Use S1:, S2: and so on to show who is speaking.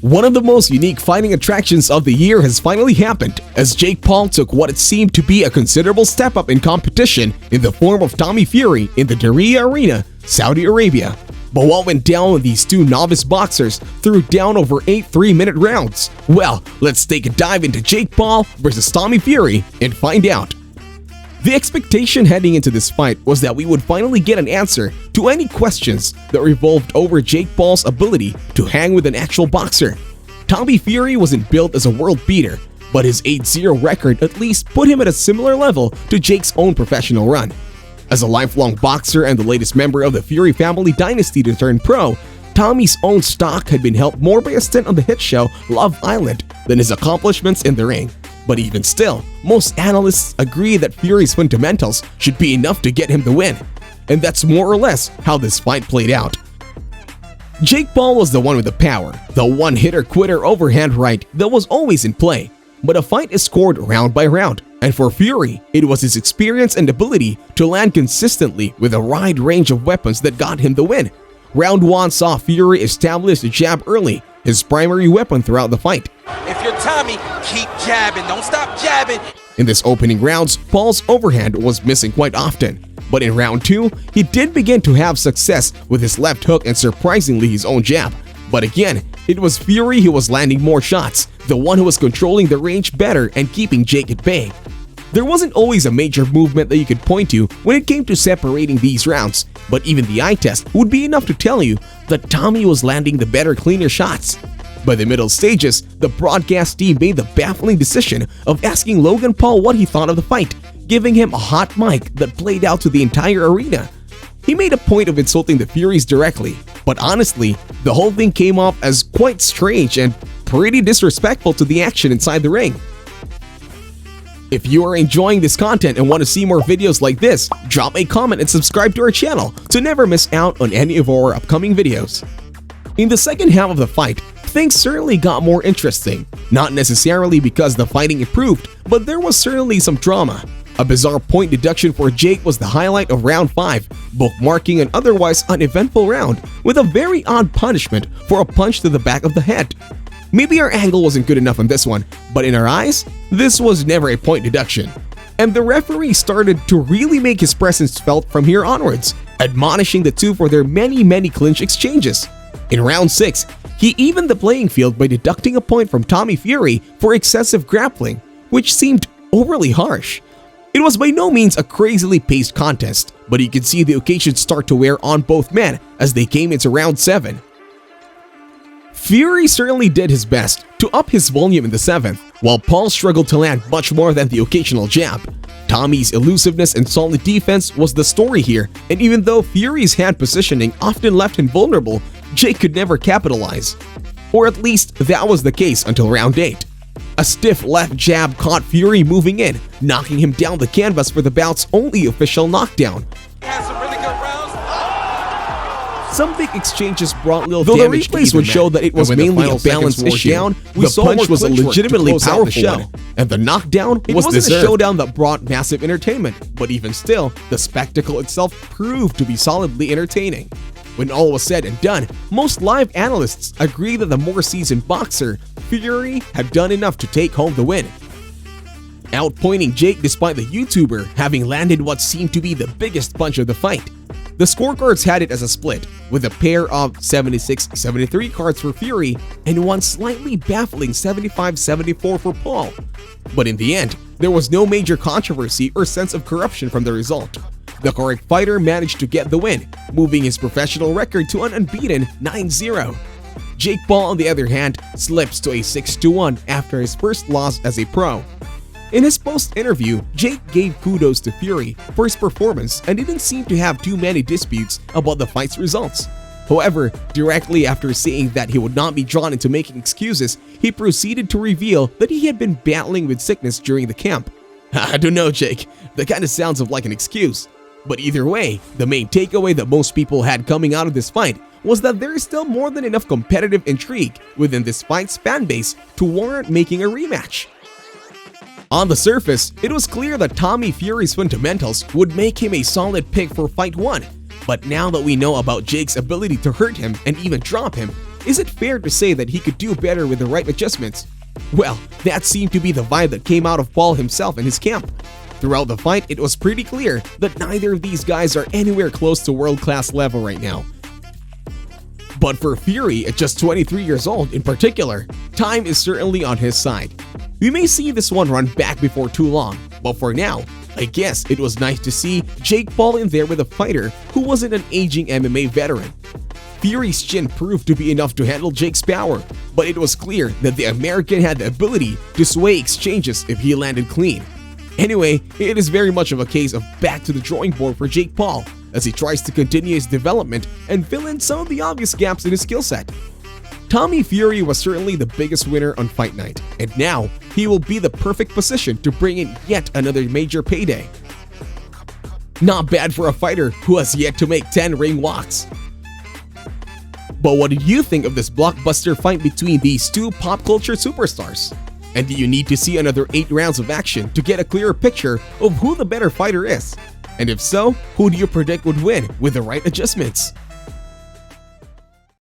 S1: One of the most unique fighting attractions of the year has finally happened, as Jake Paul took what it seemed to be a considerable step up in competition in the form of Tommy Fury in the Diriyah Arena, Saudi Arabia. But what went down when these two novice boxers threw down over 8 3-minute rounds? Well, let's take a dive into Jake Paul versus Tommy Fury and find out. The expectation heading into this fight was that we would finally get an answer to any questions that revolved over Jake Paul's ability to hang with an actual boxer. Tommy Fury wasn't built as a world beater, but his 8-0 record at least put him at a similar level to Jake's own professional run. As a lifelong boxer and the latest member of the Fury family dynasty to turn pro, Tommy's own stock had been helped more by a stint on the hit show Love Island than his accomplishments in the ring. But even still, most analysts agree that Fury's fundamentals should be enough to get him the win. And that's more or less how this fight played out. Jake Paul was the one with the power, the one-hitter-quitter overhand right that was always in play. But a fight is scored round by round, and for Fury, it was his experience and ability to land consistently with a wide range of weapons that got him the win. Round 1 saw Fury establish the jab early, his primary weapon throughout the fight.
S2: If you're Tommy, keep jabbing, don't stop jabbing.
S1: In this opening rounds, Paul's overhand was missing quite often. But in round 2, he did begin to have success with his left hook and surprisingly his own jab. But again, it was Fury who was landing more shots, the one who was controlling the range better and keeping Jake at bay. There wasn't always a major movement that you could point to when it came to separating these rounds, but even the eye test would be enough to tell you that Tommy was landing the better, cleaner shots. By the middle stages, the broadcast team made the baffling decision of asking Logan Paul what he thought of the fight, giving him a hot mic that played out to the entire arena. He made a point of insulting the Furies directly, but honestly, the whole thing came off as quite strange and pretty disrespectful to the action inside the ring. If you are enjoying this content and want to see more videos like this, drop a comment and subscribe to our channel to never miss out on any of our upcoming videos. In the second half of the fight, things certainly got more interesting, not necessarily because the fighting improved, but there was certainly some drama. A bizarre point deduction for Jake was the highlight of round 5, bookmarking an otherwise uneventful round with a very odd punishment for a punch to the back of the head. Maybe our angle wasn't good enough on this one, but in our eyes, this was never a point deduction. And the referee started to really make his presence felt from here onwards, admonishing the two for their many clinch exchanges. In round 6, he evened the playing field by deducting a point from Tommy Fury for excessive grappling, which seemed overly harsh. It was by no means a crazily paced contest, but you could see the occasion start to wear on both men as they came into round 7. Fury certainly did his best to up his volume in the 7th, while Paul struggled to land much more than the occasional jab. Tommy's elusiveness and solid defense was the story here, and even though Fury's hand positioning often left him vulnerable, Jake could never capitalize. Or at least that was the case until round 8. A stiff left jab caught Fury moving in, knocking him down the canvas for the bout's only official knockdown. Some big exchanges brought little damage. Though the replays would show that it was mainly a balance issue, the punch was a legitimately powerful one, and the knockdown was deserved. A showdown that brought massive entertainment, but even still, the spectacle itself proved to be solidly entertaining. When all was said and done, most live analysts agree that the more seasoned boxer, Fury, had done enough to take home the win. Outpointing Jake despite the YouTuber having landed what seemed to be the biggest punch of the fight. The scorecards had it as a split, with a pair of 76-73 cards for Fury and one slightly baffling 75-74 for Paul. But in the end, there was no major controversy or sense of corruption from the result. The correct fighter managed to get the win, moving his professional record to an unbeaten 9-0. Jake Paul, on the other hand, slips to a 6-1 after his first loss as a pro. In his post-interview, Jake gave kudos to Fury for his performance and didn't seem to have too many disputes about the fight's results. However, directly after saying that he would not be drawn into making excuses, he proceeded to reveal that he had been battling with sickness during the camp. I don't know, Jake, that kind of sounds like an excuse. But either way, the main takeaway that most people had coming out of this fight was that there is still more than enough competitive intrigue within this fight's fanbase to warrant making a rematch. On the surface, it was clear that Tommy Fury's fundamentals would make him a solid pick for Fight 1, but now that we know about Jake's ability to hurt him and even drop him, Is it fair to say that he could do better with the right adjustments? Well, that seemed to be the vibe that came out of Paul himself and his camp. Throughout the fight, it was pretty clear that neither of these guys are anywhere close to world-class level right now. But for Fury, at just 23 years old in particular, time is certainly on his side. We may see this one run back before too long, but for now, I guess it was nice to see Jake Paul in there with a fighter who wasn't an aging MMA veteran. Fury's chin proved to be enough to handle Jake's power, but it was clear that the American had the ability to sway exchanges if he landed clean. Anyway, it is very much of a case of back to the drawing board for Jake Paul as he tries to continue his development and fill in some of the obvious gaps in his skill set. Tommy Fury was certainly the biggest winner on Fight Night, and now he will be the perfect position to bring in yet another major payday. Not bad for a fighter who has yet to make 10 ring walks. But what did you think of this blockbuster fight between these two pop culture superstars? And do you need to see another 8 rounds of action to get a clearer picture of who the better fighter is? And if so, who do you predict would win with the right adjustments?